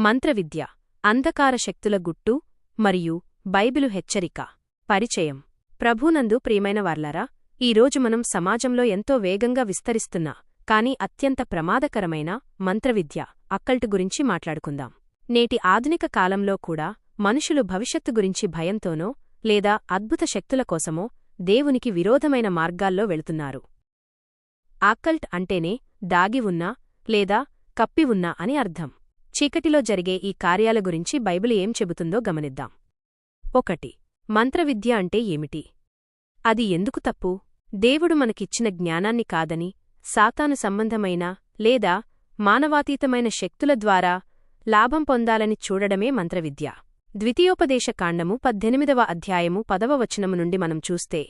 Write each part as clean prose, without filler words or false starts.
మంత్రవిద్య, అంధకార శక్తుల గుట్టు మరియు బైబిలు హెచ్చరిక. పరిచయం. ప్రభునందు ప్రియమైన వార్లారా, ఈరోజు మనం సమాజంలో ఎంతో వేగంగా విస్తరిస్తున్న కాని అత్యంత ప్రమాదకరమైన మంత్రవిద్య అక్కల్ట్ గురించి మాట్లాడుకుందాం. నేటి ఆధునిక కాలంలో కూడా మనుషులు భవిష్యత్తు గురించి భయంతోనో లేదా అద్భుత శక్తుల కోసమో దేవునికి విరోధమైన మార్గాల్లో వెళుతున్నారు. అక్కల్ట్ అంటేనే దాగి ఉన్నా లేదా కప్పి ఉన్నా అని అర్థం. చీకటిలో జరిగే ఈ కార్యాల గురించి బైబిలు ఏం చెబుతుందో గమనిద్దాం. 1. మంత్రవిద్య అంటే ఏమిటి? అది ఎందుకు తప్పు? దేవుడు మనకిచ్చిన జ్ఞానాన్ని కాదని, సాతాను సంబంధమైన లేదా మానవాతీతమైన శక్తుల ద్వారా లాభం పొందాలని చూడడమే మంత్రవిద్య. ద్వితీయోపదేశ కాండము 18వ అధ్యాయము 10వ వచనము నుండి మనం చూస్తే,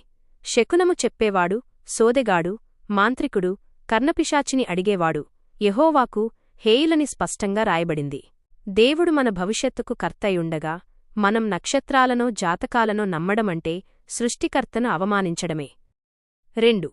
శకునము చెప్పేవాడు, సోదెగాడు, మాంత్రికుడు, కర్ణపిశాచిని అడిగేవాడు యెహోవాకు హేయులని స్పష్టంగా రాయబడింది. దేవుడు మన భవిష్యత్తుకు కర్తయుండగా మనం నక్షత్రాలనో జాతకాలనో నమ్మడమంటే సృష్టికర్తను అవమానించడమే. 2.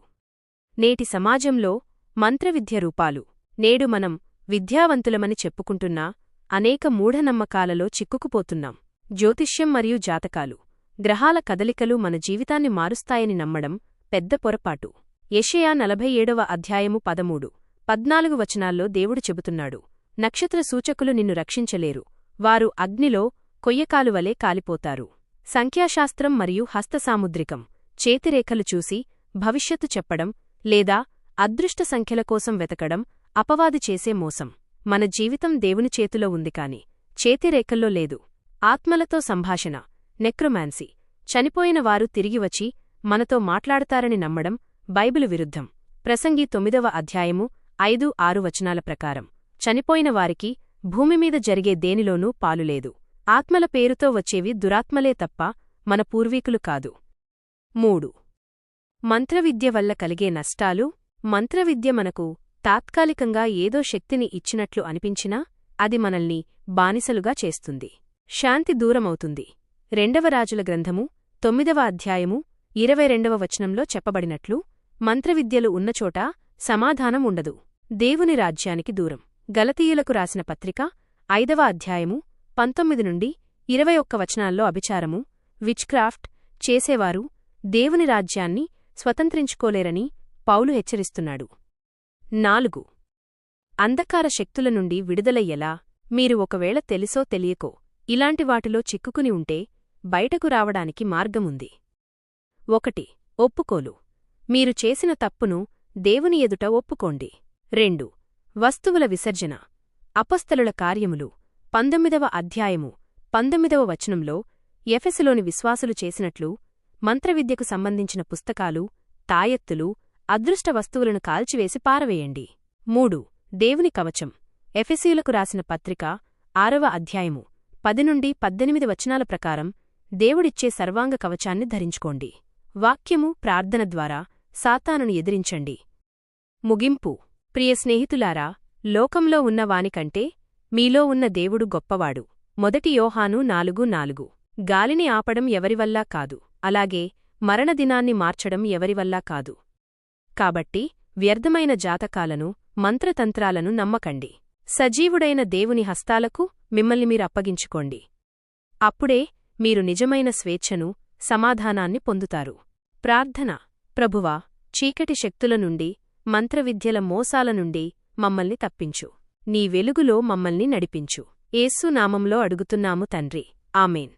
నేటి సమాజంలో మంత్రవిద్య రూపాలు. నేడు మనం విద్యావంతులమని చెప్పుకుంటున్నా అనేక మూఢనమ్మకాలలో చిక్కుకుపోతున్నాం. జ్యోతిష్యం మరియు జాతకాలు, గ్రహాల కదలికలు మన జీవితాన్ని మారుస్తాయని నమ్మడం పెద్ద పొరపాటు. యెషయా 47వ అధ్యాయము 13, 14 వచనాల్లో దేవుడు చెబుతున్నాడు, నక్షత్ర సూచకులు నిన్ను రక్షించలేరు, వారు అగ్నిలో కొయ్యకాలువలే కాలిపోతారు. సంఖ్యాశాస్త్రం మరియు హస్తసాముద్రికం, చేతిరేఖలు చూసి భవిష్యత్తు చెప్పడం లేదా అదృష్ట సంఖ్యల కోసం వెతకడం అపవాది చేసే మోసం. మన జీవితం దేవుని చేతిలో ఉంది కాని చేతిరేఖల్లో లేదు. ఆత్మలతో సంభాషణ, నెక్రోమాన్సీ, చనిపోయిన వారు తిరిగివచ్చి మనతో మాట్లాడతారని నమ్మడం బైబిలు విరుద్ధం. ప్రసంగి 9వ అధ్యాయము 5-6 వచనాల ప్రకారం చనిపోయిన వారికి భూమిమీద జరిగే దేనిలోనూ పాలులేదు. ఆత్మల పేరుతో వచ్చేవి దురాత్మలే తప్ప మన పూర్వీకులు కాదు. 3. మంత్రవిద్య వల్ల కలిగే నష్టాలు. మంత్రవిద్య మనకు తాత్కాలికంగా ఏదో శక్తిని ఇచ్చినట్లు అనిపించినా అది మనల్ని బానిసలుగా చేస్తుంది. శాంతి దూరమవుతుంది. 2వ రాజుల గ్రంథము 9వ అధ్యాయము 22వ వచనంలో చెప్పబడినట్లు, మంత్రవిద్యలు ఉన్నచోట సమాధానం ఉండదు, దేవుని రాజ్యానికి దూరం. గలతీయులకు రాసిన పత్రిక 5వ అధ్యాయము 19 నుండి 21 వచనాల్లో అభిచారము, విచ్క్రాఫ్ట్ చేసేవారు దేవుని రాజ్యాన్ని స్వతంత్రించుకోలేరని పౌలు హెచ్చరిస్తున్నాడు. 4. అంధకార శక్తుల నుండి విడుదల ఎలా? మీరు ఒకవేళ తెలుసో తెలియకో ఇలాంటి వాటిలో చిక్కుకుని ఉంటే బయటకు రావడానికి మార్గముంది. 1. ఒప్పుకోలు. మీరు చేసిన తప్పును దేవుని ఎదుట ఒప్పుకోండి. 2. వస్తువుల విసర్జన. అపొస్తలుల కార్యములు 19వ అధ్యాయము 19వ వచనంలో ఎఫెసులోని విశ్వాసులు చేసినట్లు మంత్రవిద్యకు సంబంధించిన పుస్తకాలు, తాయెత్తులు, అదృష్ట వస్తువులను కాల్చివేసి పారవేయండి. 3. దేవుని కవచం. ఎఫెసీయులకు రాసిన పత్రిక 6వ అధ్యాయము 10 నుండి 18 వచనాల ప్రకారం దేవుడిచ్చే సర్వాంగ కవచాన్ని ధరించుకోండి. వాక్యము, ప్రార్థన ద్వారా సాతానును ఎదిరించండి. ముగింపు. ప్రియ స్నేహితులారా, లోకంలో ఉన్న వానికంటే మీలో ఉన్న దేవుడు గొప్పవాడు. 1 యోహాను 4:4. గాలిని ఆపడం ఎవరివల్లా కాదు, అలాగే మరణదినాన్ని మార్చడం ఎవరివల్లా కాదు. కాబట్టి వ్యర్థమైన జాతకాలను, మంత్రతంత్రాలను నమ్మకండి. సజీవుడైన దేవుని హస్తాలకు మిమ్మల్ని మీరప్పగించుకోండి. అప్పుడే మీరు నిజమైన స్వేచ్ఛను, సమాధానాన్ని పొందుతారు. ప్రార్థన. ప్రభువా, చీకటి శక్తుల నుండి, మంత్రవిద్యల మోసాల నుండి మమ్మల్ని తప్పించు. నీ వెలుగులో మమ్మల్ని నడిపించు. యేసు నామంలో అడుగుతున్నాము తండ్రి. ఆమేన్.